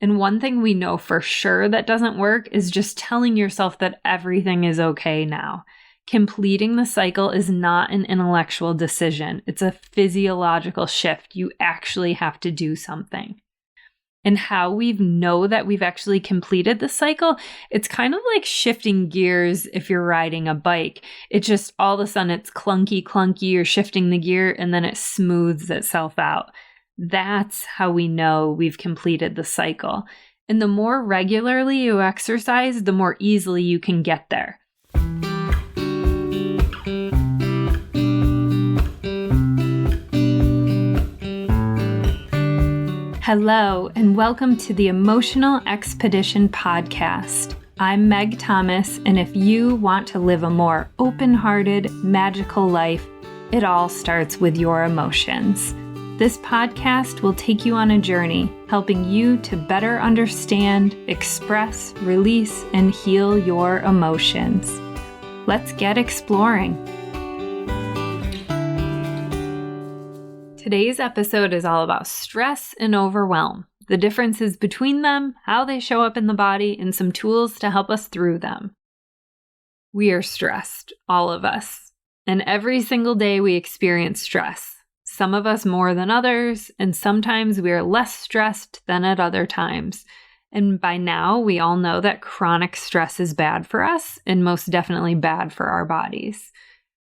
And one thing we know for sure that doesn't work is just telling yourself that everything is okay now. Completing the cycle is not an intellectual decision. It's a physiological shift. You actually have to do something. And how we know that we've actually completed the cycle, it's kind of like shifting gears if you're riding a bike. It just all of a sudden it's clunky, you're shifting the gear and then it smooths itself out. That's how we know we've completed the cycle. And the more regularly you exercise, the more easily you can get there. Hello, and welcome to the Emotional Expedition podcast. I'm Meg Thomas, and if you want to live a more open-hearted, magical life, it all starts with your emotions. This podcast will take you on a journey, helping you to better understand, express, release, and heal your emotions. Let's get exploring. Today's episode is all about stress and overwhelm, the differences between them, how they show up in the body, and some tools to help us through them. We are stressed, all of us, and every single day we experience stress. Some of us more than others, and sometimes we are less stressed than at other times. And by now, we all know that chronic stress is bad for us and most definitely bad for our bodies.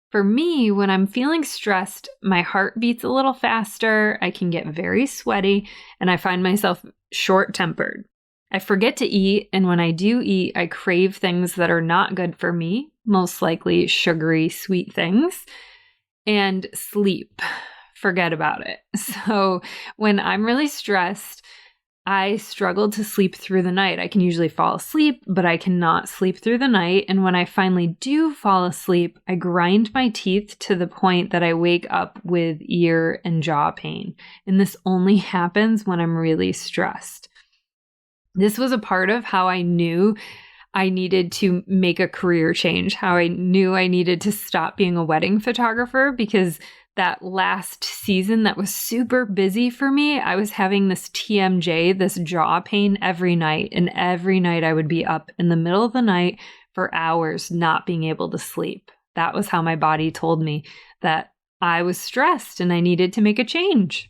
For me, when I'm feeling stressed, my heart beats a little faster, I can get very sweaty, and I find myself short-tempered. I forget to eat, and when I do eat, I crave things that are not good for me, most likely sugary, sweet things, and sleep. Forget about it. So when I'm really stressed, I struggle to sleep through the night. I can usually fall asleep, but I cannot sleep through the night. And when I finally do fall asleep, I grind my teeth to the point that I wake up with ear and jaw pain. And this only happens when I'm really stressed. This was a part of how I knew I needed to make a career change, how I knew I needed to stop being a wedding photographer, because that last season that was super busy for me, I was having this TMJ, this jaw pain every night. And every night I would be up in the middle of the night for hours, not being able to sleep. That was how my body told me that I was stressed and I needed to make a change.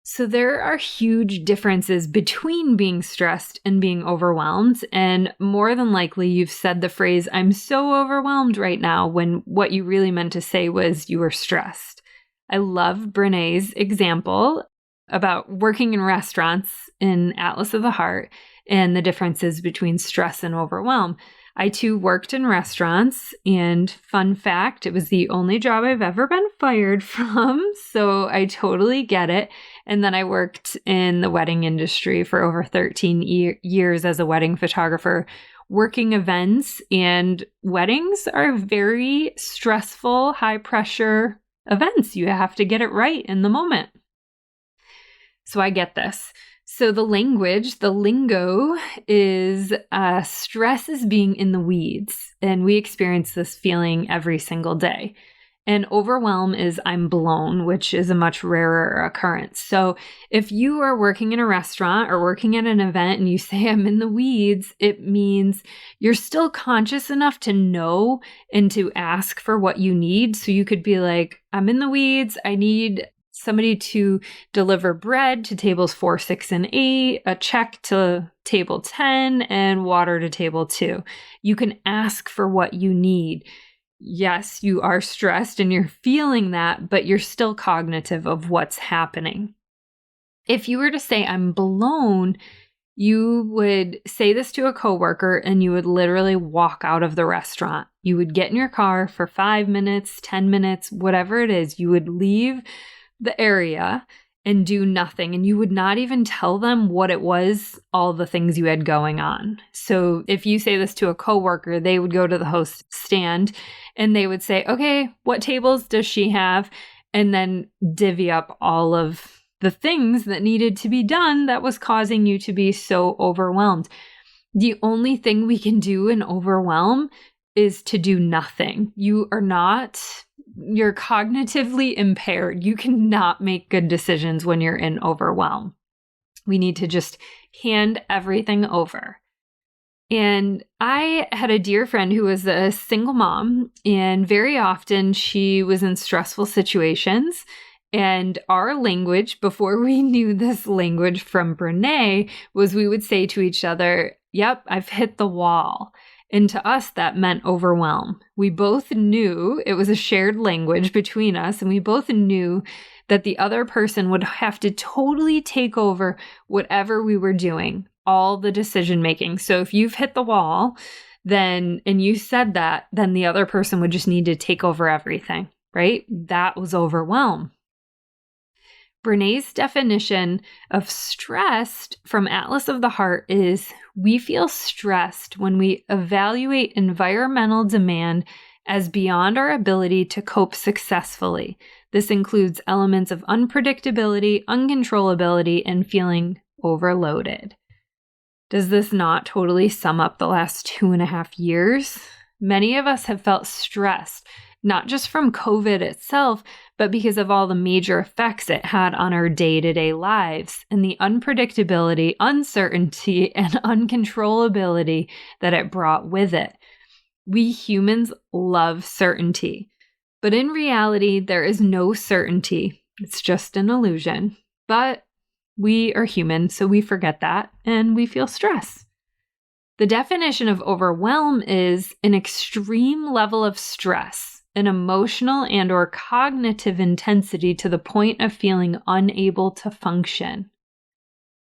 So there are huge differences between being stressed and being overwhelmed. And more than likely, you've said the phrase, "I'm so overwhelmed right now," when what you really meant to say was you were stressed. I love Brené's example about working in restaurants in Atlas of the Heart and the differences between stress and overwhelm. I too worked in restaurants, and fun fact, it was the only job I've ever been fired from, so I totally get it. And then I worked in the wedding industry for over 13 years as a wedding photographer, working events, and weddings are very stressful, high-pressure events. You have to get it right in the moment. So I get this. So the language, the lingo is stress is being in the weeds, and we experience this feeling every single day. And overwhelm is I'm blown, which is a much rarer occurrence. So if you are working in a restaurant or working at an event and you say I'm in the weeds, it means you're still conscious enough to know and to ask for what you need. So you could be like, I'm in the weeds, I need somebody to deliver bread to tables 4, 6, and 8, a check to table 10, and water to table 2. You can ask for what you need. Yes, you are stressed and you're feeling that, but you're still cognitive of what's happening. If you were to say, I'm blown, you would say this to a coworker and you would literally walk out of the restaurant. You would get in your car for 5 minutes, 10 minutes, whatever it is. You would leave the area and do nothing. And you would not even tell them what it was, all the things you had going on. So if you say this to a coworker, they would go to the host stand and they would say, okay, what tables does she have? And then divvy up all of the things that needed to be done that was causing you to be so overwhelmed. The only thing we can do in overwhelm is to do nothing. You're cognitively impaired. You cannot make good decisions when you're in overwhelm. We need to just hand everything over. And I had a dear friend who was a single mom, and very often she was in stressful situations. And our language, before we knew this language from Brené, was we would say to each other, "Yep, I've hit the wall." And to us, that meant overwhelm. We both knew it was a shared language between us, and we both knew that the other person would have to totally take over whatever we were doing, all the decision making. So if you've hit the wall, and you said that, then the other person would just need to take over everything, right? That was overwhelm. Brené's definition of stressed from Atlas of the Heart is we feel stressed when we evaluate environmental demand as beyond our ability to cope successfully. This includes elements of unpredictability, uncontrollability, and feeling overloaded. Does this not totally sum up the last 2.5 years? Many of us have felt stressed, not just from COVID itself, but because of all the major effects it had on our day-to-day lives and the unpredictability, uncertainty, and uncontrollability that it brought with it. We humans love certainty, but in reality, there is no certainty. It's just an illusion. But we are human, so we forget that, and we feel stress. The definition of overwhelm is an extreme level of stress, an emotional and or cognitive intensity to the point of feeling unable to function.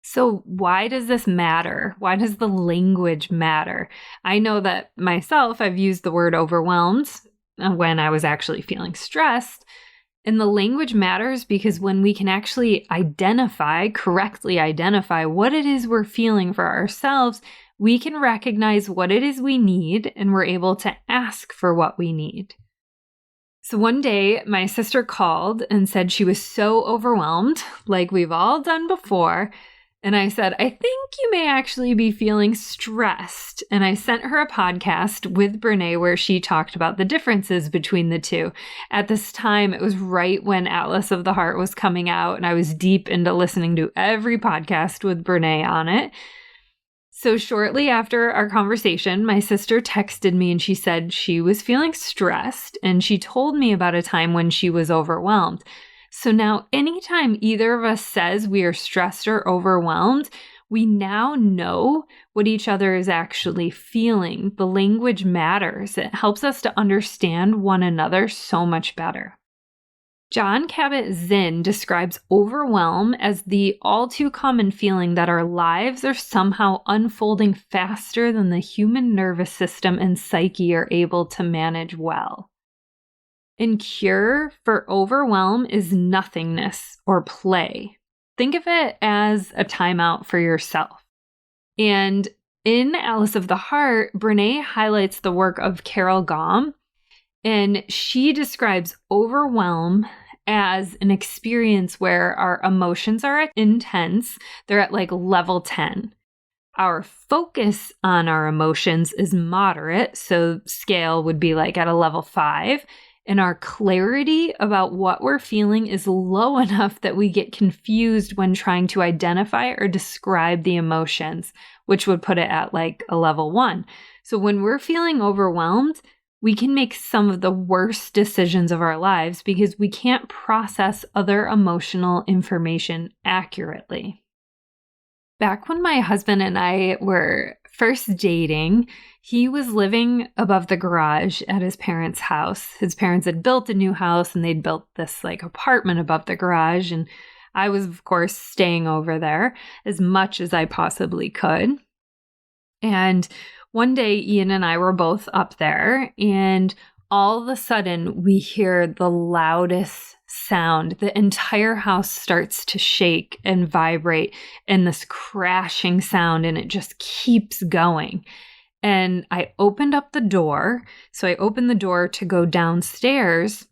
So why does this matter? Why does the language matter? I know that myself, I've used the word overwhelmed when I was actually feeling stressed. And the language matters because when we can actually correctly identify what it is we're feeling for ourselves, we can recognize what it is we need and we're able to ask for what we need. So one day, my sister called and said she was so overwhelmed, like we've all done before. And I said, I think you may actually be feeling stressed. And I sent her a podcast with Brené where she talked about the differences between the two. At this time, it was right when Atlas of the Heart was coming out, and I was deep into listening to every podcast with Brené on it. So shortly after our conversation, my sister texted me and she said she was feeling stressed, and she told me about a time when she was overwhelmed. So now anytime either of us says we are stressed or overwhelmed, we now know what each other is actually feeling. The language matters. It helps us to understand one another so much better. Jon Kabat-Zinn describes overwhelm as the all too common feeling that our lives are somehow unfolding faster than the human nervous system and psyche are able to manage well. And cure for overwhelm is nothingness or play. Think of it as a timeout for yourself. And in Atlas of the Heart, Brené highlights the work of Carol Gaume, and she describes overwhelm as an experience where our emotions are intense. They're at like level 10. Our focus on our emotions is moderate, so scale would be like at a level 5. And our clarity about what we're feeling is low enough that we get confused when trying to identify or describe the emotions, which would put it at like a level 1. So when we're feeling overwhelmed, we can make some of the worst decisions of our lives because we can't process other emotional information accurately. Back when my husband and I were first dating, he was living above the garage at his parents' house. His parents had built a new house and they'd built this like apartment above the garage. And I was, of course, staying over there as much as I possibly could. And one day, Ian and I were both up there, and all of a sudden, we hear the loudest sound. The entire house starts to shake and vibrate, and this crashing sound, and it just keeps going. And I opened up the door. So I opened the door to go downstairs,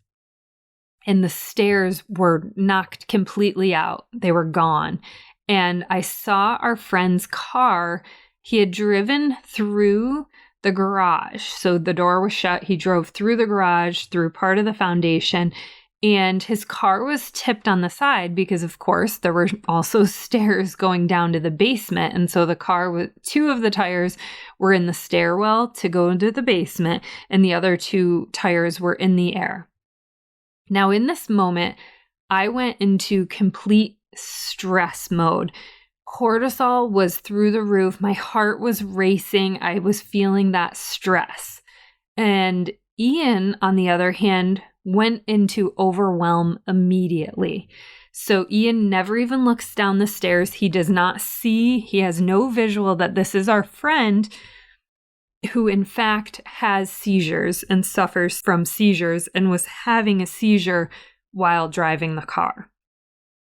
and the stairs were knocked completely out. They were gone. And I saw our friend's car. He had driven through the garage. So the door was shut. He drove through the garage, through part of the foundation, And his car was tipped on the side because, of course, there were also stairs going down to the basement. And so the car with 2 of the tires were in the stairwell to go into the basement, and the other 2 tires were in the air. Now, in this moment, I went into complete stress mode. Cortisol was through the roof. My heart was racing. I was feeling that stress. And Ian, on the other hand, went into overwhelm immediately. So Ian never even looks down the stairs. He does not see, he has no visual that this is our friend who in fact has seizures and suffers from seizures and was having a seizure while driving the car.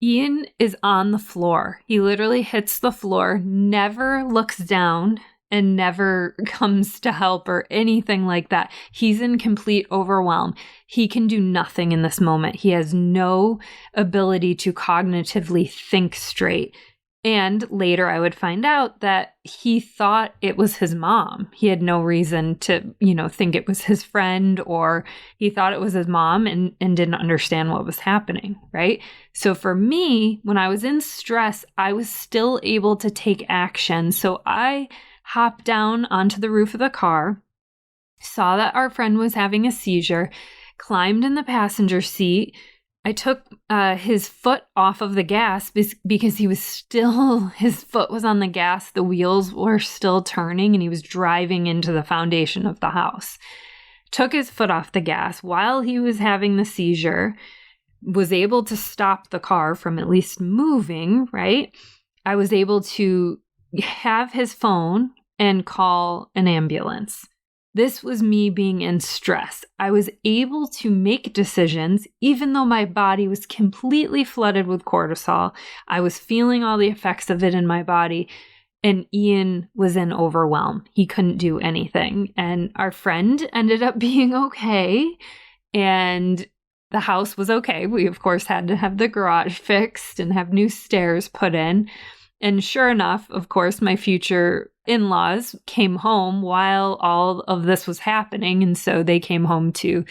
Ian is on the floor. He literally hits the floor, never looks down, and never comes to help or anything like that. He's in complete overwhelm. He can do nothing in this moment. He has no ability to cognitively think straight. And later I would find out that he thought it was his mom. He had no reason to, think it was his friend, or he thought it was his mom and didn't understand what was happening, right? So for me, when I was in stress, I was still able to take action. So I hopped down onto the roof of the car, saw that our friend was having a seizure, climbed in the passenger seat. I took his foot off of the gas because his foot was on the gas, the wheels were still turning, and he was driving into the foundation of the house. Took his foot off the gas while he was having the seizure, was able to stop the car from at least moving, right? I was able to have his phone and call an ambulance. This was me being in stress. I was able to make decisions even though my body was completely flooded with cortisol. I was feeling all the effects of it in my body, and Ian was in overwhelm. He couldn't do anything. And our friend ended up being okay, and the house was okay. We, of course, had to have the garage fixed and have new stairs put in. And sure enough, of course, my future in-laws came home while all of this was happening. And so they came home to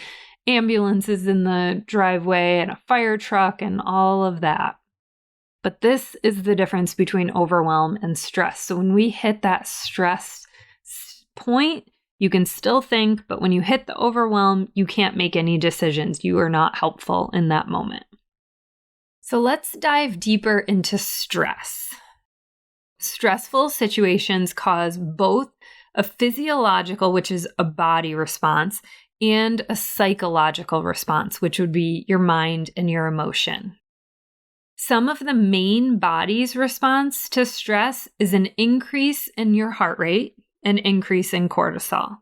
ambulances in the driveway and a fire truck and all of that. But this is the difference between overwhelm and stress. So when we hit that stress point, you can still think, but when you hit the overwhelm, you can't make any decisions. You are not helpful in that moment. So let's dive deeper into stress. Stressful situations cause both a physiological, which is a body response, and a psychological response, which would be your mind and your emotion. Some of the main body's response to stress is an increase in your heart rate, an increase in cortisol.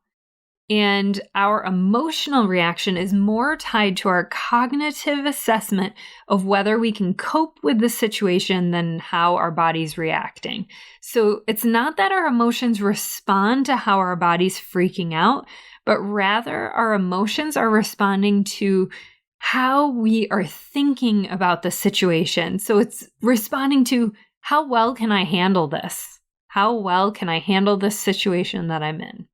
And our emotional reaction is more tied to our cognitive assessment of whether we can cope with the situation than how our body's reacting. So it's not that our emotions respond to how our body's freaking out, but rather our emotions are responding to how we are thinking about the situation. So it's responding to, how well can I handle this? How well can I handle this situation that I'm in?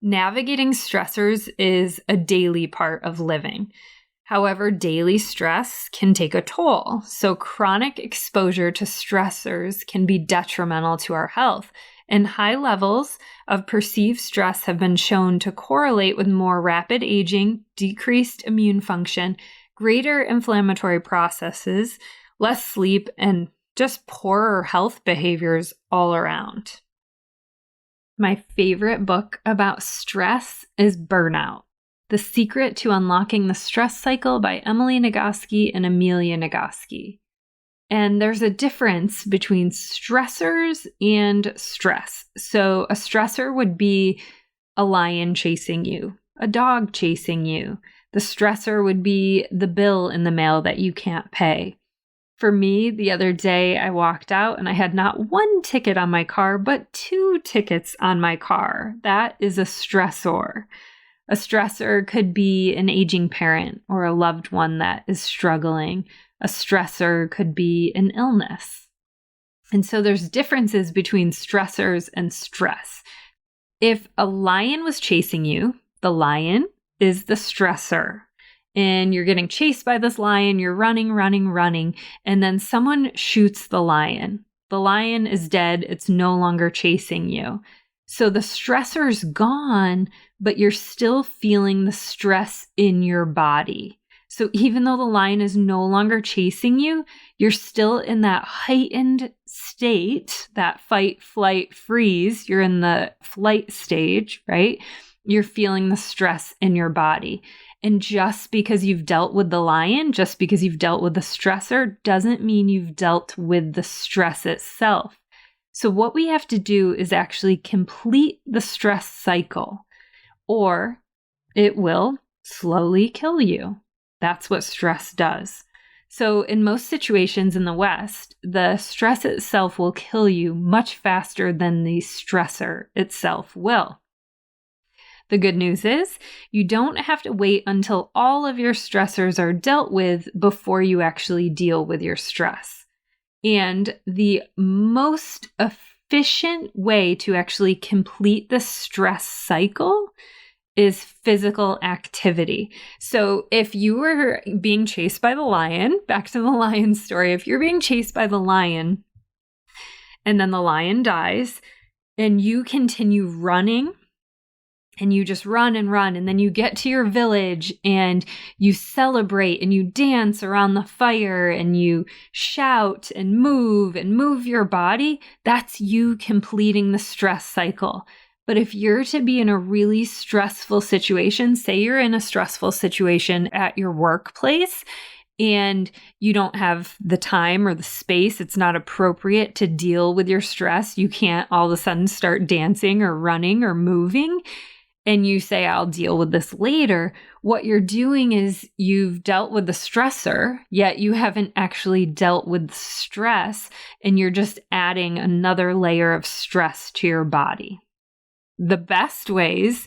Navigating stressors is a daily part of living. However, daily stress can take a toll. So chronic exposure to stressors can be detrimental to our health. And high levels of perceived stress have been shown to correlate with more rapid aging, decreased immune function, greater inflammatory processes, less sleep, and just poorer health behaviors all around. My favorite book about stress is Burnout: The Secret to Unlocking the Stress Cycle by Emily Nagoski and Amelia Nagoski. And there's a difference between stressors and stress. So a stressor would be a lion chasing you, a dog chasing you. The stressor would be the bill in the mail that you can't pay. For me, the other day, I walked out and I had not 1 ticket on my car, but 2 tickets on my car. That is a stressor. A stressor could be an aging parent or a loved one that is struggling. A stressor could be an illness. And so there's differences between stressors and stress. If a lion was chasing you, the lion is the stressor. and you're getting chased by this lion. You're running, running, running, and then someone shoots the lion. The lion is dead. It's no longer chasing you. So the stressor's gone, but you're still feeling the stress in your body. So even though the lion is no longer chasing you, you're still in that heightened state, that fight, flight, freeze. You're in the flight stage, right? You're feeling the stress in your body. And just because you've dealt with the lion, just because you've dealt with the stressor, doesn't mean you've dealt with the stress itself. So what we have to do is actually complete the stress cycle, or it will slowly kill you. That's what stress does. So in most situations in the West, the stress itself will kill you much faster than the stressor itself will. The good news is you don't have to wait until all of your stressors are dealt with before you actually deal with your stress. And the most efficient way to actually complete the stress cycle is physical activity. So if you were being chased by the lion, back to the lion story, if you're being chased by the lion and then the lion dies and you continue running and you just run and run, and then you get to your village and you celebrate and you dance around the fire and you shout and move your body, that's you completing the stress cycle. But if you're to be in a really stressful situation, say you're in a stressful situation at your workplace and you don't have the time or the space, it's not appropriate to deal with your stress, you can't all of a sudden start dancing or running or moving, and you say, I'll deal with this later, what you're doing is you've dealt with the stressor, yet you haven't actually dealt with the stress, and you're just adding another layer of stress to your body. The best ways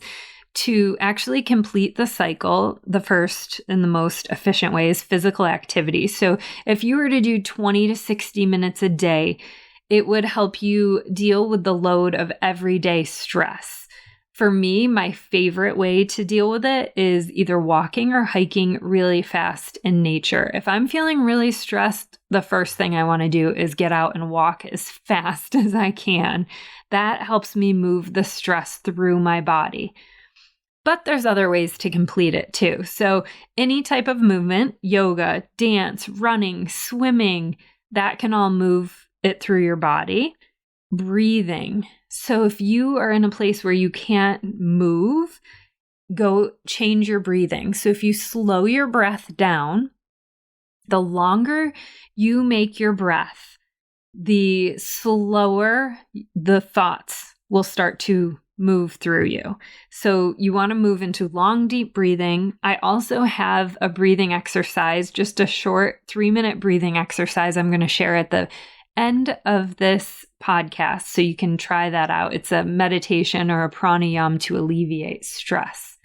to actually complete the cycle, the first and the most efficient way is physical activity. So if you were to do 20 to 60 minutes a day, it would help you deal with the load of everyday stress. For me, my favorite way to deal with it is either walking or hiking really fast in nature. If I'm feeling really stressed, the first thing I want to do is get out and walk as fast as I can. That helps me move the stress through my body. But there's other ways to complete it too. So any type of movement, yoga, dance, running, swimming, that can all move it through your body. Breathing. So if you are in a place where you can't move, go change your breathing. So if you slow your breath down, the longer you make your breath, the slower the thoughts will start to move through you. So you want to move into long, deep breathing. I also have a breathing exercise, just a short 3-minute breathing exercise I'm going to share at the end of this podcast, so you can try that out. It's a meditation or a pranayama to alleviate stress.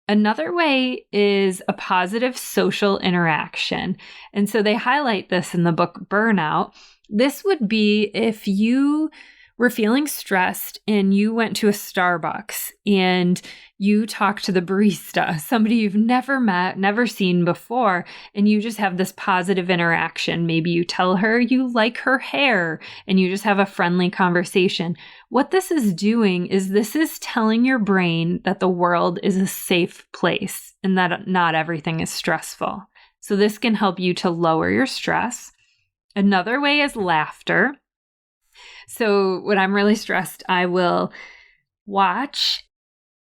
Another way is a positive social interaction. And so they highlight this in the book Burnout. This would be if you were feeling stressed and you went to a Starbucks and you talked to the barista, somebody you've never met, never seen before, and you just have this positive interaction. Maybe you tell her you like her hair and you just have a friendly conversation. What this is doing is this is telling your brain that the world is a safe place and that not everything is stressful. So this can help you to lower your stress. Another way is laughter. So when I'm really stressed, I will watch.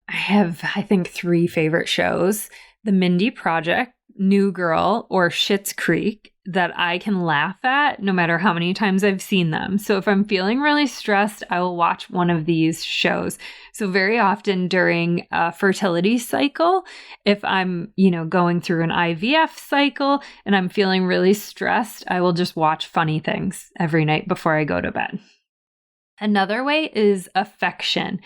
I have, I think, 3 favorite shows: The Mindy Project, New Girl, or Schitt's Creek, that I can laugh at no matter how many times I've seen them. So if I'm feeling really stressed, I will watch one of these shows. So very often during a fertility cycle, if I'm, going through an IVF cycle and I'm feeling really stressed, I will just watch funny things every night before I go to bed. Another way is affection.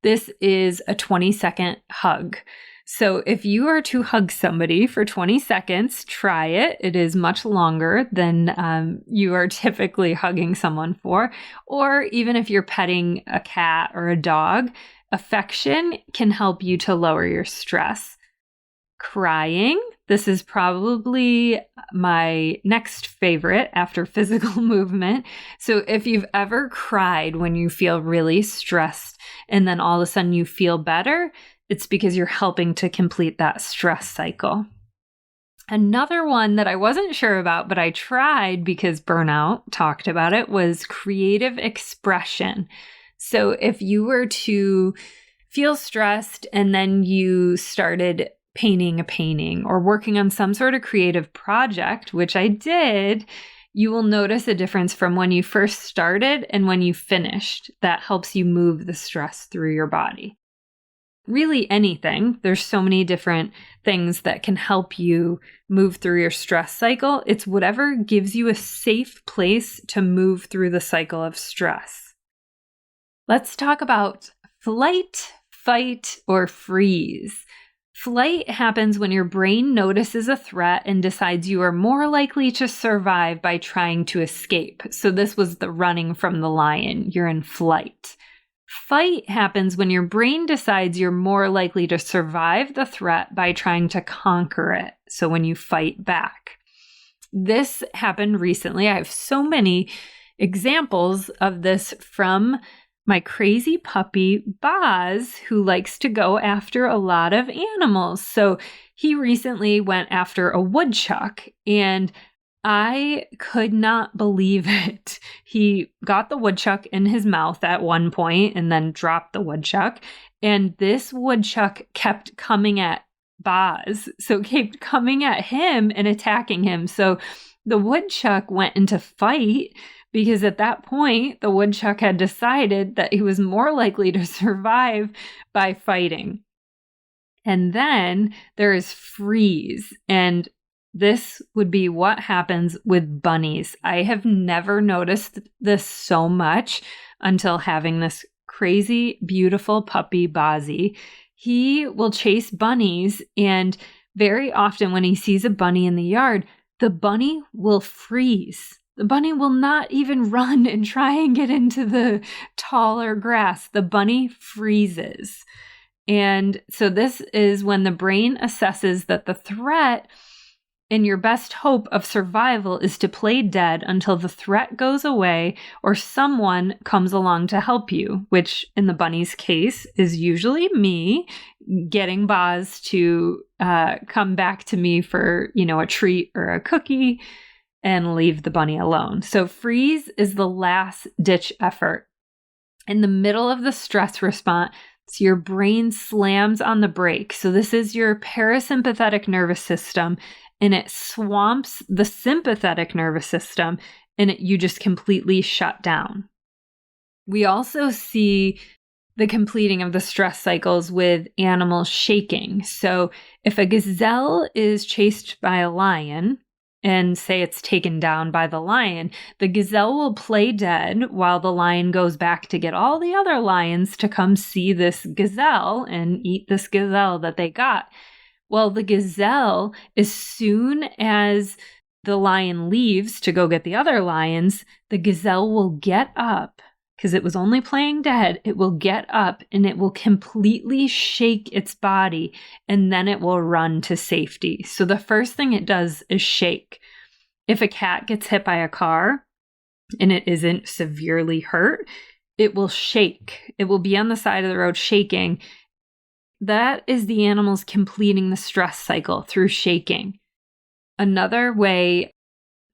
This is a 20-second hug. So if you are to hug somebody for 20 seconds, try it. It is much longer than you are typically hugging someone for. Or even if you're petting a cat or a dog, affection can help you to lower your stress. Crying. This is probably my next favorite after physical movement. So if you've ever cried when you feel really stressed and then all of a sudden you feel better, it's because you're helping to complete that stress cycle. Another one that I wasn't sure about, but I tried because burnout talked about it, was creative expression. So if you were to feel stressed and then you started painting a painting or working on some sort of creative project, which I did, you will notice a difference from when you first started and when you finished. That helps you move the stress through your body. Really anything. There's so many different things that can help you move through your stress cycle. It's whatever gives you a safe place to move through the cycle of stress. Let's talk about flight, fight, or freeze. Flight happens when your brain notices a threat and decides you are more likely to survive by trying to escape. So this was the running from the lion. You're in flight. Fight happens when your brain decides you're more likely to survive the threat by trying to conquer it. So when you fight back. This happened recently. I have so many examples of this from my crazy puppy, Boz, who likes to go after a lot of animals. So he recently went after a woodchuck, and I could not believe it. He got the woodchuck in his mouth at one point and then dropped the woodchuck. And this woodchuck kept coming at Boz. So kept coming at him and attacking him. So the woodchuck went into fight because at that point, the woodchuck had decided that he was more likely to survive by fighting. And then there is freeze. And this would be what happens with bunnies. I have never noticed this so much until having this crazy, beautiful puppy, Bozzy. He will chase bunnies, and very often when he sees a bunny in the yard, the bunny will freeze. The bunny will not even run and try and get into the taller grass. The bunny freezes. And so this is when the brain assesses that the threat and your best hope of survival is to play dead until the threat goes away or someone comes along to help you, which in the bunny's case is usually me getting Boz to come back to me for, a treat or a cookie and leave the bunny alone. So freeze is the last ditch effort. In the middle of the stress response, your brain slams on the brake. So this is your parasympathetic nervous system, and it swamps the sympathetic nervous system, and you just completely shut down. We also see the completing of the stress cycles with animals shaking. So if a gazelle is chased by a lion, and say it's taken down by the lion, the gazelle will play dead while the lion goes back to get all the other lions to come see this gazelle and eat this gazelle that they got. Well, the gazelle, as soon as the lion leaves to go get the other lions, the gazelle will get up, because it was only playing dead. It will get up and it will completely shake its body, and then it will run to safety. So the first thing it does is shake. If a cat gets hit by a car and it isn't severely hurt, it will shake. It will be on the side of the road shaking. That is the animals completing the stress cycle through shaking. Another way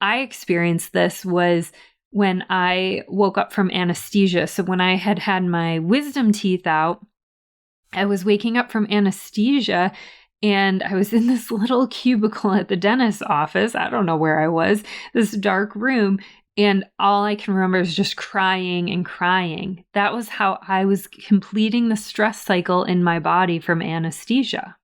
I experienced this was when I woke up from anesthesia. So when I had had my wisdom teeth out, I was waking up from anesthesia and I was in this little cubicle at the dentist's office. I don't know where I was, this dark room. And all I can remember is just crying and crying. That was how I was completing the stress cycle in my body from anesthesia.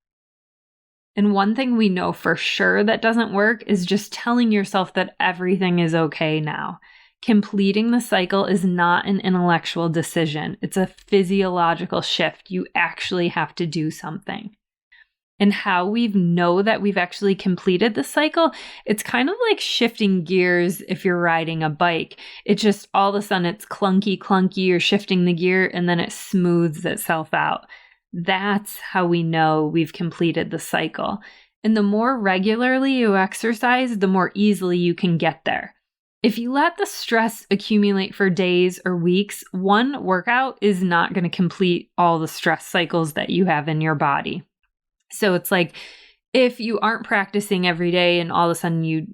And one thing we know for sure that doesn't work is just telling yourself that everything is okay now. Completing the cycle is not an intellectual decision. It's a physiological shift. You actually have to do something. And how we know that we've actually completed the cycle, it's kind of like shifting gears if you're riding a bike. It just all of a sudden it's clunky, you're shifting the gear and then it smooths itself out. That's how we know we've completed the cycle. And the more regularly you exercise, the more easily you can get there. If you let the stress accumulate for days or weeks, one workout is not going to complete all the stress cycles that you have in your body. So it's like if you aren't practicing every day and all of a sudden you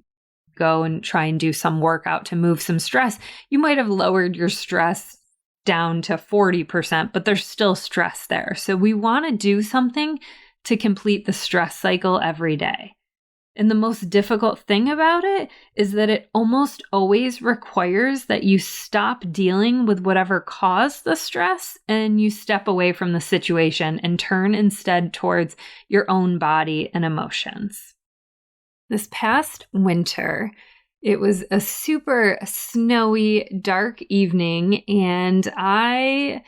go and try and do some workout to move some stress, you might have lowered your stress down to 40%, but there's still stress there. So we want to do something to complete the stress cycle every day. And the most difficult thing about it is that it almost always requires that you stop dealing with whatever caused the stress and you step away from the situation and turn instead towards your own body and emotions. This past winter, it was a super snowy, dark evening, and I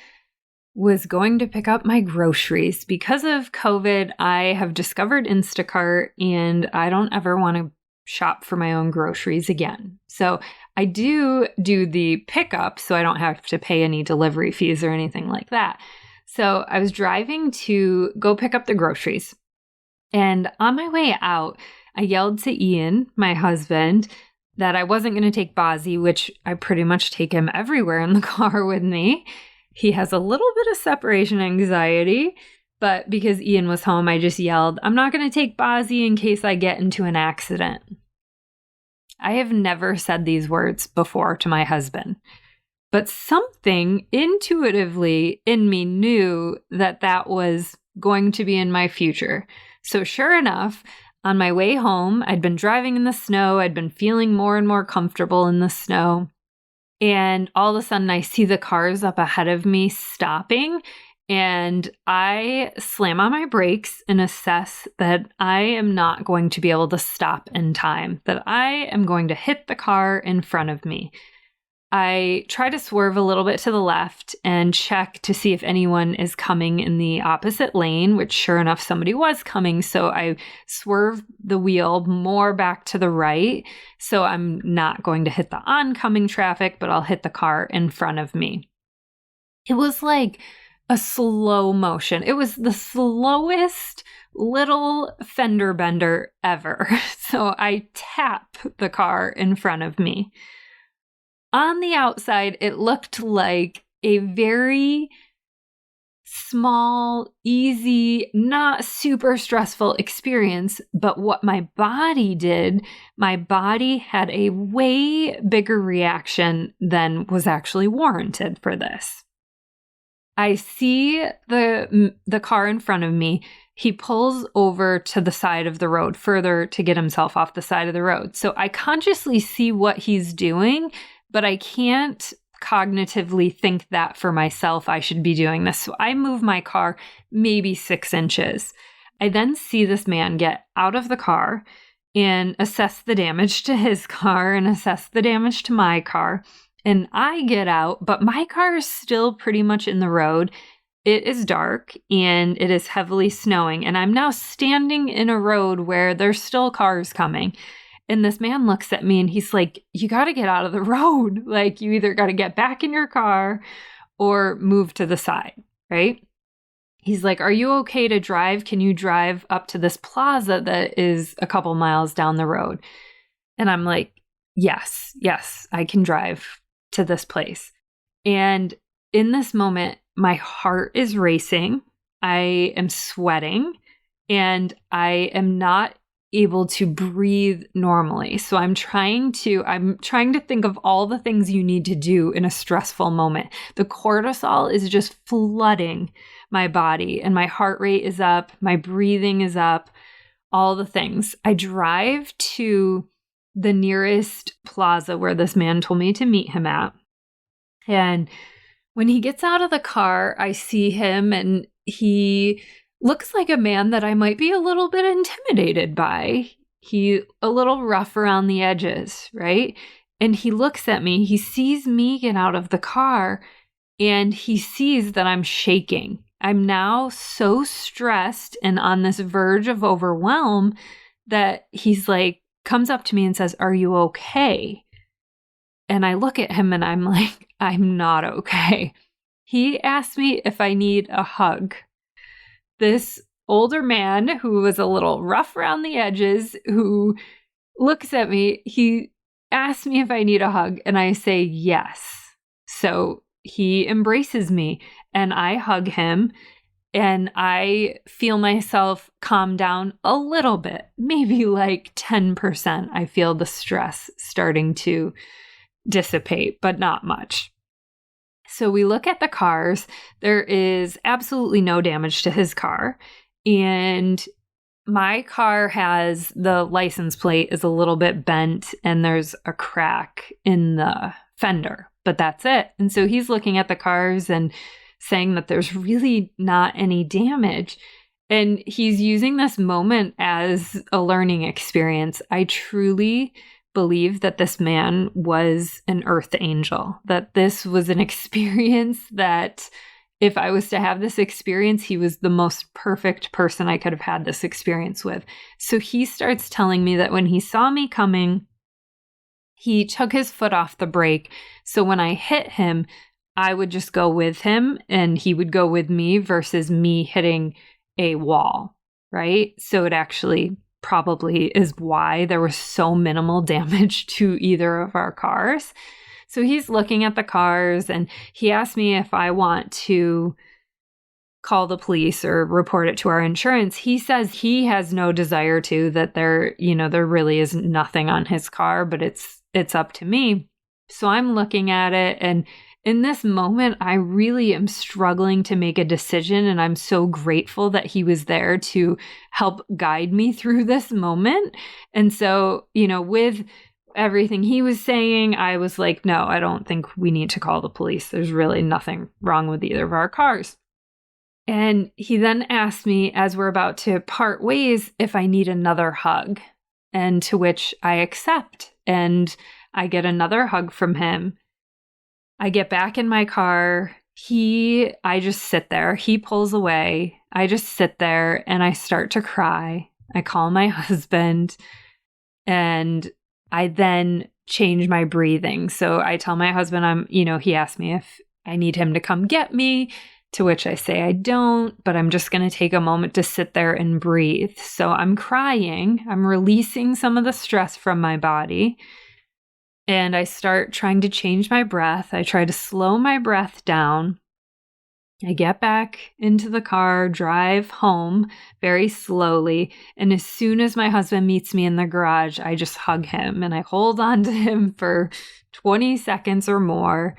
was going to pick up my groceries. Because of COVID, I have discovered Instacart and I don't ever want to shop for my own groceries again. So I do the pickup so I don't have to pay any delivery fees or anything like that. So I was driving to go pick up the groceries. And on my way out, I yelled to Ian, my husband, that I wasn't going to take Bozzy, which I pretty much take him everywhere in the car with me. He has a little bit of separation anxiety, but because Ian was home, I just yelled, I'm not going to take Bozzy in case I get into an accident. I have never said these words before to my husband, but something intuitively in me knew that that was going to be in my future. So sure enough, on my way home, I'd been driving in the snow. I'd been feeling more and more comfortable in the snow. And all of a sudden, I see the cars up ahead of me stopping, and I slam on my brakes and assess that I am not going to be able to stop in time, that I am going to hit the car in front of me. I try to swerve a little bit to the left and check to see if anyone is coming in the opposite lane, which sure enough, somebody was coming. So I swerve the wheel more back to the right. So I'm not going to hit the oncoming traffic, but I'll hit the car in front of me. It was like a slow motion. It was the slowest little fender bender ever. So I tap the car in front of me. On the outside, it looked like a very small, easy, not super stressful experience. But what my body did, my body had a way bigger reaction than was actually warranted for this. I see the car in front of me. He pulls over to the side of the road further to get himself off the side of the road. So I consciously see what he's doing, but I can't cognitively think that for myself I should be doing this. So I move my car maybe 6 inches. I then see this man get out of the car and assess the damage to his car and assess the damage to my car. And I get out, but my car is still pretty much in the road. It is dark and it is heavily snowing. And I'm now standing in a road where there's still cars coming. And this man looks at me and he's like, you got to get out of the road. Like, you either got to get back in your car or move to the side, right? He's like, are you okay to drive? Can you drive up to this plaza that is a couple miles down the road? And I'm like, yes, I can drive to this place. And in this moment, my heart is racing. I am sweating and I am not able to breathe normally. So I'm trying to think of all the things you need to do in a stressful moment. The cortisol is just flooding my body and my heart rate is up, my breathing is up, all the things. I drive to the nearest plaza where this man told me to meet him at. And when he gets out of the car, I see him and he looks like a man that I might be a little bit intimidated by. He's a little rough around the edges, right? And he looks at me, he sees me get out of the car, and he sees that I'm shaking. I'm now so stressed and on this verge of overwhelm that he's like, comes up to me and says, are you okay? And I look at him and I'm like, I'm not okay. He asked me if I need a hug. This older man who was a little rough around the edges, who looks at me. He asks me if I need a hug, and I say yes. So he embraces me, and I hug him, and I feel myself calm down a little bit, maybe like 10%. I feel the stress starting to dissipate, but not much. So we look at the cars. There is absolutely no damage to his car. And my car has, the license plate is a little bit bent and there's a crack in the fender, but that's it. And so he's looking at the cars and saying that there's really not any damage. And he's using this moment as a learning experience. I truly believe that this man was an earth angel, that this was an experience that if I was to have this experience, he was the most perfect person I could have had this experience with. So he starts telling me that when he saw me coming, he took his foot off the brake. So when I hit him, I would just go with him and he would go with me versus me hitting a wall, right? So it actually probably is why there was so minimal damage to either of our cars. So he's looking at the cars and he asked me if I want to call the police or report it to our insurance. He says he has no desire to, that there really is nothing on his car, but it's up to me. So I'm looking at it, and in this moment, I really am struggling to make a decision, and I'm so grateful that he was there to help guide me through this moment. And so, with everything he was saying, I was like, no, I don't think we need to call the police. There's really nothing wrong with either of our cars. And he then asked me, as we're about to part ways, if I need another hug, and to which I accept. And I get another hug from him. I get back in my car. I just sit there. He pulls away. I just sit there and I start to cry. I call my husband and I then change my breathing. So I tell my husband he asked me if I need him to come get me, to which I say I don't, but I'm just going to take a moment to sit there and breathe. So I'm crying. I'm releasing some of the stress from my body. And I start trying to change my breath. I try to slow my breath down. I get back into the car, drive home very slowly. And as soon as my husband meets me in the garage, I just hug him and I hold on to him for 20 seconds or more.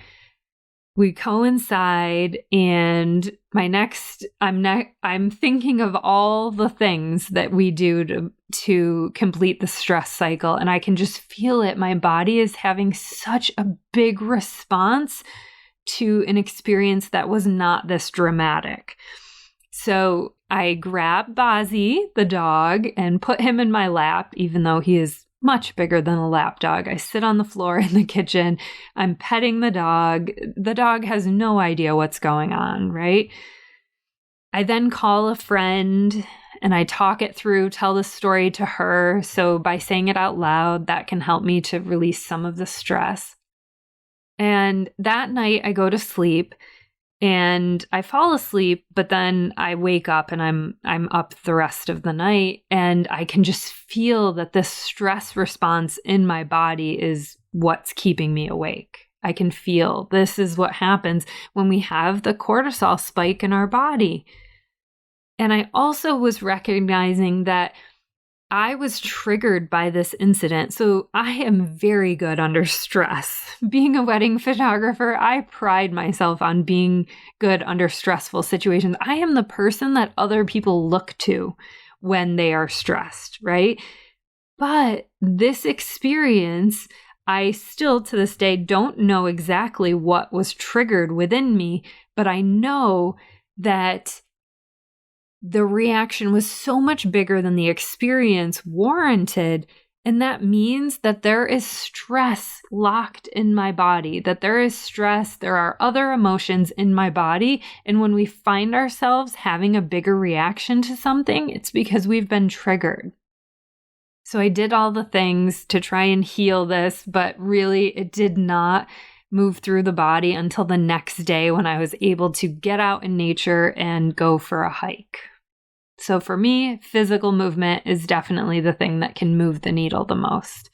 We go inside and I'm thinking of all the things that we do to complete the stress cycle. And I can just feel it. My body is having such a big response to an experience that was not this dramatic. So I grab Bozzy, the dog, and put him in my lap, even though he is much bigger than a lap dog. I sit on the floor in the kitchen. I'm petting the dog. The dog has no idea what's going on, right? I then call a friend and I talk it through, tell the story to her. So by saying it out loud, that can help me to release some of the stress. And that night I go to sleep and I fall asleep, but then I wake up and I'm up the rest of the night and I can just feel that this stress response in my body is what's keeping me awake. I can feel this is what happens when we have the cortisol spike in our body. And I also was recognizing that I was triggered by this incident. So I am very good under stress. Being a wedding photographer, I pride myself on being good under stressful situations. I am the person that other people look to when they are stressed, right? But this experience, I still to this day don't know exactly what was triggered within me, but I know that the reaction was so much bigger than the experience warranted. And that means that there is stress locked in my body, that there is stress, there are other emotions in my body. And when we find ourselves having a bigger reaction to something, it's because we've been triggered. So I did all the things to try and heal this, but really it did not move through the body until the next day when I was able to get out in nature and go for a hike. So for me, physical movement is definitely the thing that can move the needle the most.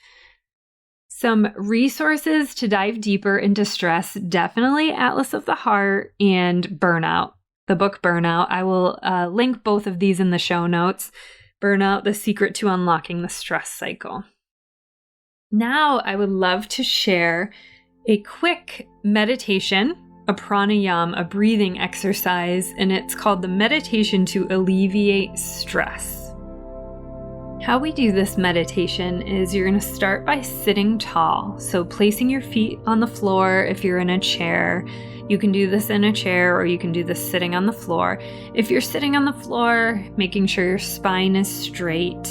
Some resources to dive deeper into stress, definitely Atlas of the Heart and Burnout. The book Burnout. I will link both of these in the show notes. Burnout, The Secret to Unlocking the Stress Cycle. Now I would love to share a quick meditation, a pranayama, a breathing exercise, and it's called the meditation to alleviate stress. How we do this meditation is you're going to start by sitting tall. So placing your feet on the floor if you're in a chair. You can do this in a chair or you can do this sitting on the floor. If you're sitting on the floor, making sure your spine is straight.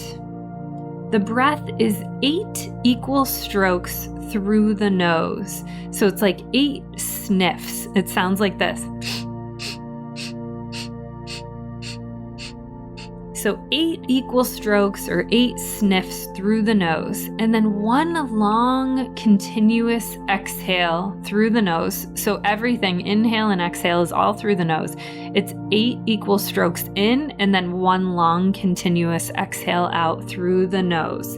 The breath is 8 equal strokes through the nose. So it's like 8 sniffs. It sounds like this. So 8 equal strokes or 8 sniffs through the nose, and then 1 long continuous exhale through the nose. So everything, inhale and exhale, is all through the nose. It's 8 equal strokes in and then 1 long continuous exhale out through the nose.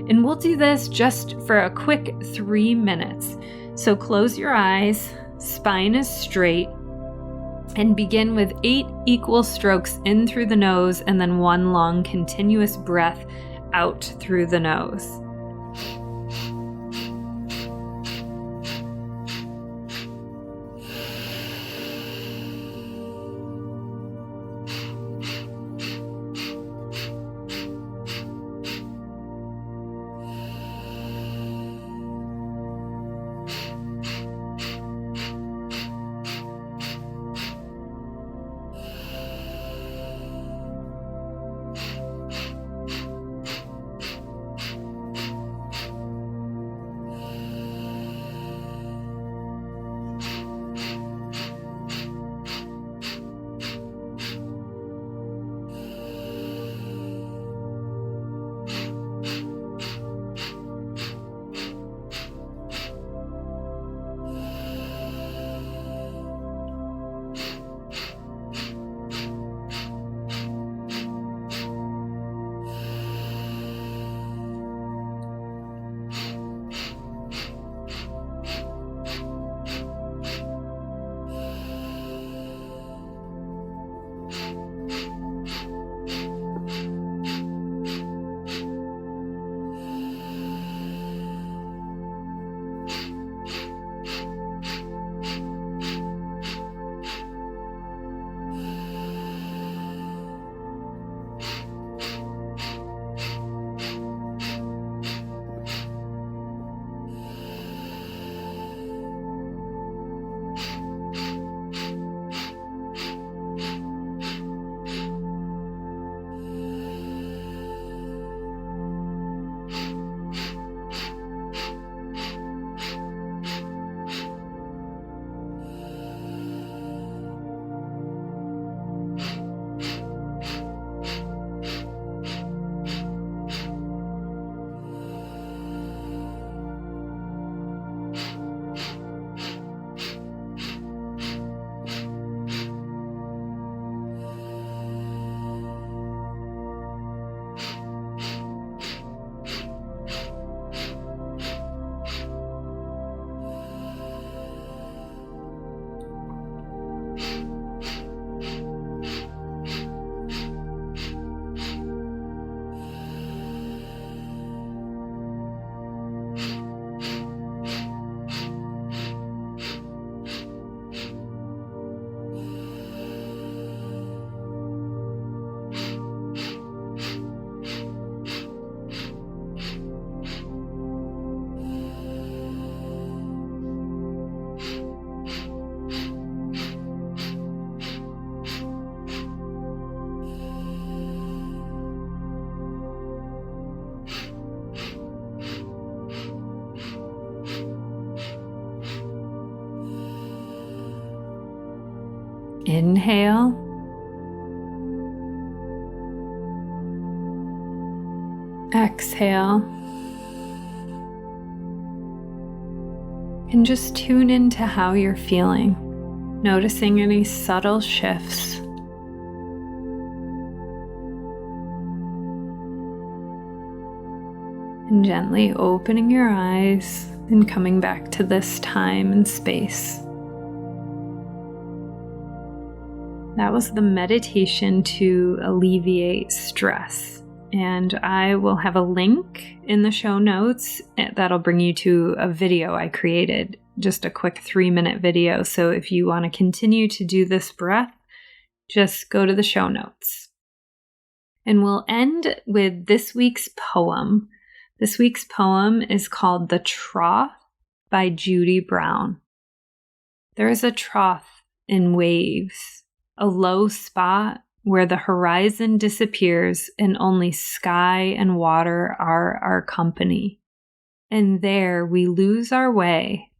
And we'll do this just for a quick 3 minutes. So close your eyes, spine is straight, and begin with 8 equal strokes in through the nose and then 1 long continuous breath out through the nose. Inhale. Exhale. And just tune into how you're feeling, noticing any subtle shifts. And gently opening your eyes and coming back to this time and space. That was the meditation to alleviate stress. And I will have a link in the show notes that'll bring you to a video I created, just a quick 3-minute video. So if you want to continue to do this breath, just go to the show notes. And we'll end with this week's poem. This week's poem is called The Trough by Brené Brown. There is a trough in waves, a low spot where the horizon disappears and only sky and water are our company. And there we lose our way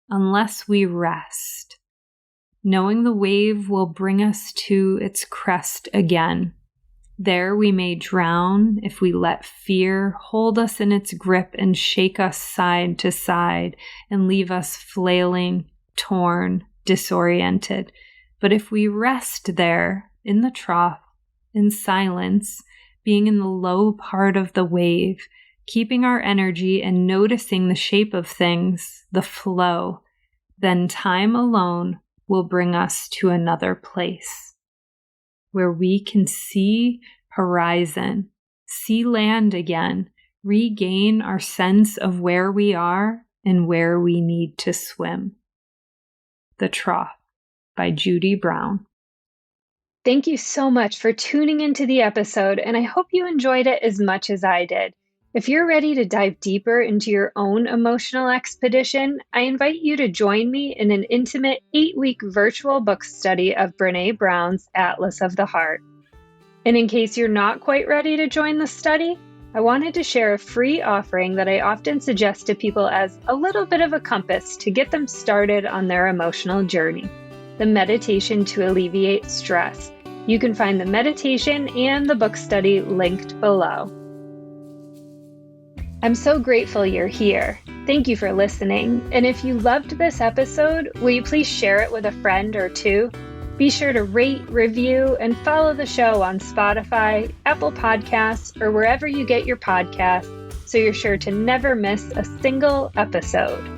unless we rest, knowing the wave will bring us to its crest again. There we may drown if we let fear hold us in its grip and shake us side to side and leave us flailing, torn, disoriented. But if we rest there in the trough, in silence, being in the low part of the wave, keeping our energy and noticing the shape of things, the flow, then time alone will bring us to another place where we can see horizon, see land again, regain our sense of where we are and where we need to swim. The Trough by Brené Brown. Thank you so much for tuning into the episode, and I hope you enjoyed it as much as I did. If you're ready to dive deeper into your own emotional expedition, I invite you to join me in an intimate 8-week virtual book study of Brené Brown's Atlas of the Heart. And in case you're not quite ready to join the study, I wanted to share a free offering that I often suggest to people as a little bit of a compass to get them started on their emotional journey, the meditation to alleviate stress. You can find the meditation and the book study linked below. I'm so grateful you're here. Thank you for listening. And if you loved this episode, will you please share it with a friend or two? Be sure to rate, review, and follow the show on Spotify, Apple Podcasts, or wherever you get your podcasts, so you're sure to never miss a single episode.